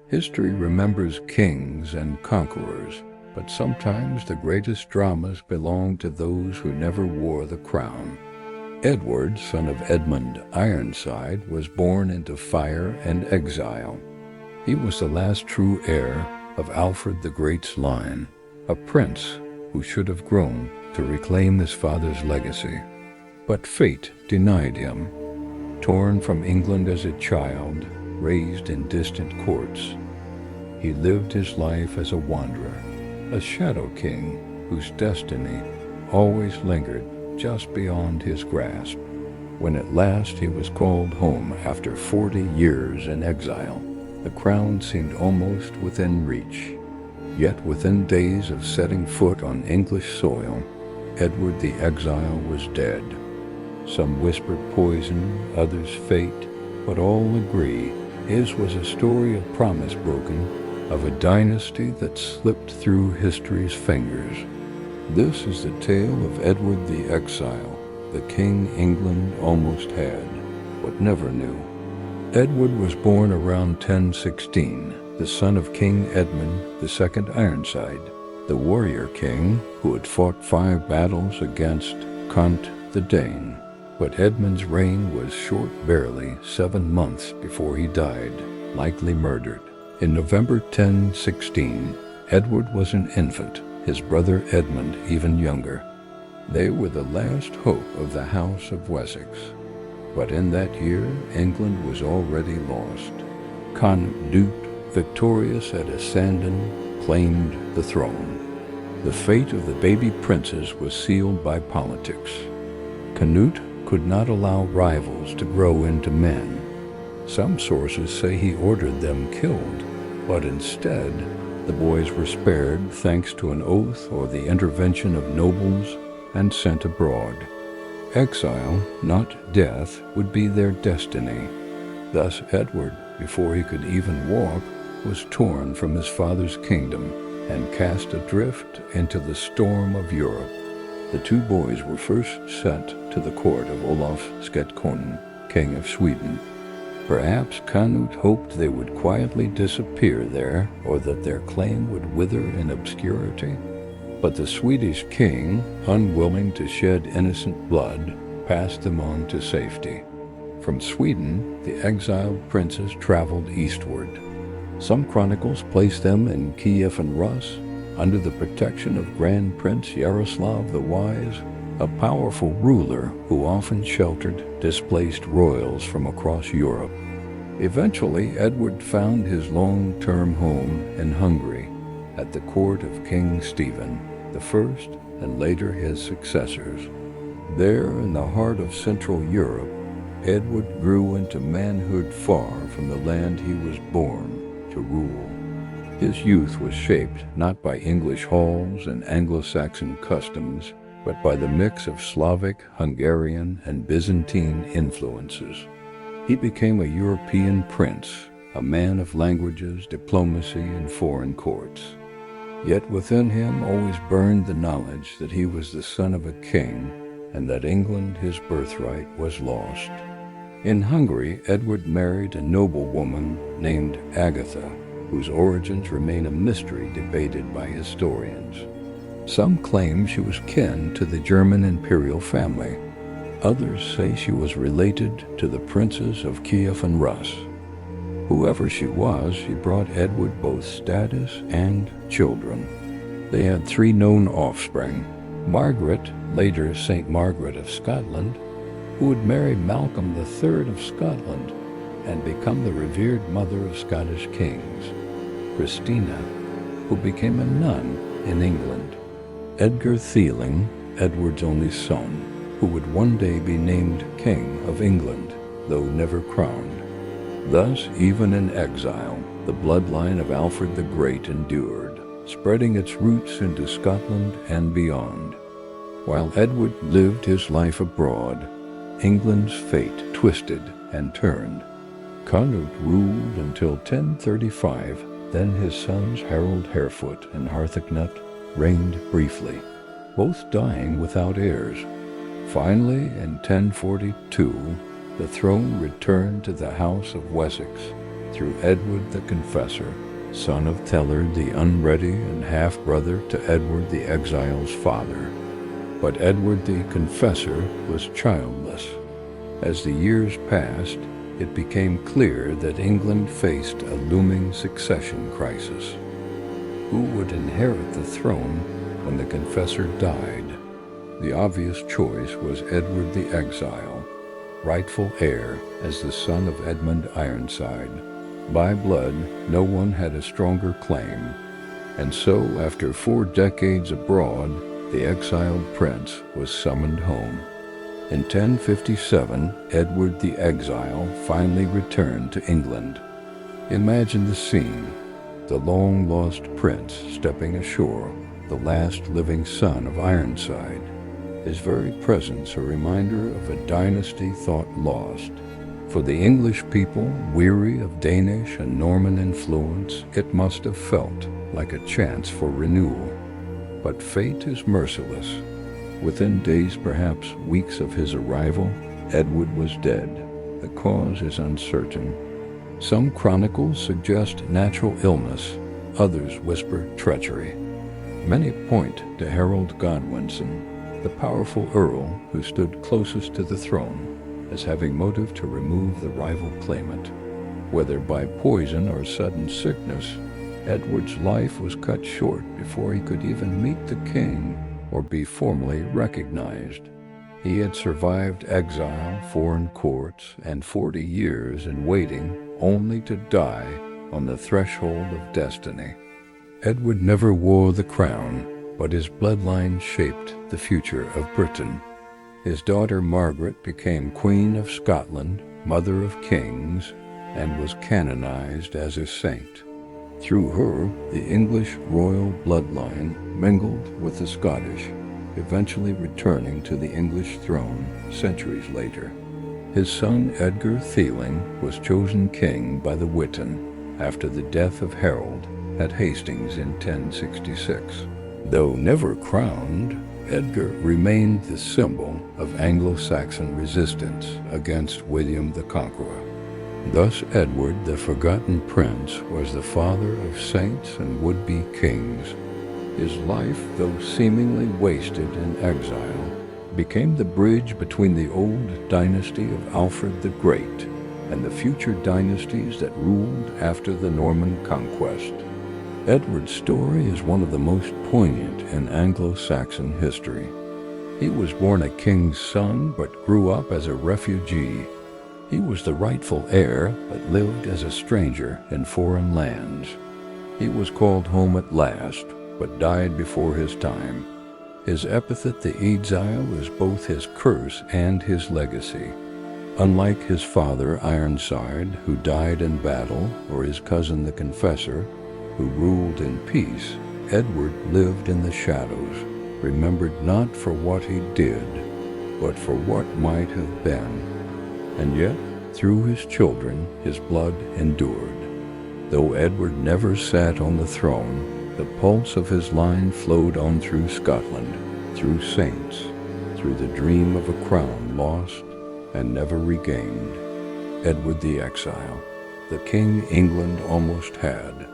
History remembers kings and conquerors, but sometimes the greatest dramas belong to those who never wore the crown. Edward, son of Edmund Ironside, was born into fire and exile. He was the last true heir of Alfred the Great's line, a prince who should have grown to reclaim his father's legacy. But fate denied him. Torn from England as a child, raised in distant courts, he lived his life as a wanderer, a shadow king whose destiny always lingered just beyond his grasp. When at last he was called home after 40 years in exile, the crown seemed almost within reach. Yet within days of setting foot on English soil, Edward the Exile was dead. Some whispered poison, others fate, but all agree his was a story of promise broken, of a dynasty that slipped through history's fingers. This is the tale of Edward the Exile, the king England almost had, but never knew. Edward was born around 1016, the son of King Edmund II Ironside, the warrior king who had fought 5 battles against Conquest the Dane. But Edmund's reign was short, barely 7 months before he died, likely murdered. In November 1016, Edward was an infant, his brother Edmund even younger. They were the last hope of the House of Wessex. But in that year, England was already lost. Canute, victorious at Ascendon, claimed the throne. The fate of the baby princes was sealed by politics. Canute could not allow rivals to grow into men. Some sources say he ordered them killed, but instead, the boys were spared thanks to an oath or the intervention of nobles and sent abroad. Exile, not death, would be their destiny. Thus Edward, before he could even walk, was torn from his father's kingdom and cast adrift into the storm of Europe. The 2 boys were first sent to the court of Olaf Skekkonung, king of Sweden. Perhaps Canute hoped they would quietly disappear there, or that their claim would wither in obscurity. But the Swedish king, unwilling to shed innocent blood, passed them on to safety. From Sweden, the exiled princes traveled eastward. Some chronicles place them in Kiev and Rus, under the protection of Grand Prince Yaroslav the Wise, a powerful ruler who often sheltered displaced royals from across Europe. Eventually, Edward found his long-term home in Hungary, at the court of King Stephen I and later his successors. There, in the heart of Central Europe, Edward grew into manhood far from the land he was born to rule. His youth was shaped not by English halls and Anglo-Saxon customs, but by the mix of Slavic, Hungarian, and Byzantine influences. He became a European prince, a man of languages, diplomacy, and foreign courts. Yet within him always burned the knowledge that he was the son of a king, and that England, his birthright, was lost. In Hungary, Edward married a noblewoman named Agatha, whose origins remain a mystery debated by historians. Some claim she was kin to the German imperial family. Others say she was related to the princes of Kiev and Rus. Whoever she was, she brought Edward both status and children. They had 3 known offspring: Margaret, later St. Margaret of Scotland, who would marry Malcolm III of Scotland and become the revered mother of Scottish kings; Christina, who became a nun in England; Edgar Theling, Edward's only son, who would one day be named King of England, though never crowned. Thus, even in exile, the bloodline of Alfred the Great endured, spreading its roots into Scotland and beyond. While Edward lived his life abroad, England's fate twisted and turned. Canute ruled until 1035, then his sons Harold Harefoot and Harthacnut reigned briefly, both dying without heirs. Finally, in 1042, the throne returned to the House of Wessex, through Edward the Confessor, son of Tellard the Unready and half-brother to Edward the Exile's father. But Edward the Confessor was childless. As the years passed, it became clear that England faced a looming succession crisis. Who would inherit the throne when the Confessor died? The obvious choice was Edward the Exile, rightful heir as the son of Edmund Ironside. By blood, no one had a stronger claim, and so after 4 decades abroad, the exiled prince was summoned home. In 1057, Edward the Exile finally returned to England. Imagine the scene, the long-lost prince stepping ashore, the last living son of Ironside, his very presence a reminder of a dynasty thought lost. For the English people, weary of Danish and Norman influence, it must have felt like a chance for renewal. But fate is merciless. Within days, perhaps weeks of his arrival, Edward was dead. The cause is uncertain. Some chronicles suggest natural illness, others whisper treachery. Many point to Harold Godwinson, the powerful earl who stood closest to the throne, as having motive to remove the rival claimant. Whether by poison or sudden sickness, Edward's life was cut short before he could even meet the king or be formally recognized. He had survived exile, foreign courts, and 40 years in waiting only to die on the threshold of destiny. Edward never wore the crown, but his bloodline shaped the future of Britain. His daughter Margaret became Queen of Scotland, Mother of Kings, and was canonized as a saint. Through her, the English royal bloodline mingled with the Scottish, eventually returning to the English throne centuries later. His son Edgar Theling was chosen king by the Witan after the death of Harold at Hastings in 1066. Though never crowned, Edgar remained the symbol of Anglo-Saxon resistance against William the Conqueror. Thus Edward, the forgotten prince, was the father of saints and would-be kings. His life, though seemingly wasted in exile, became the bridge between the old dynasty of Alfred the Great and the future dynasties that ruled after the Norman Conquest. Edward's story is one of the most poignant in Anglo-Saxon history. He was born a king's son, but grew up as a refugee. He was the rightful heir, but lived as a stranger in foreign lands. He was called home at last, but died before his time. His epithet, the Exile, is both his curse and his legacy. Unlike his father Ironside, who died in battle, or his cousin the Confessor, who ruled in peace, Edward lived in the shadows, remembered not for what he did, but for what might have been. And yet, through his children, his blood endured. Though Edward never sat on the throne, the pulse of his line flowed on through Scotland, through saints, through the dream of a crown lost and never regained. Edward the Exile, the king England almost had,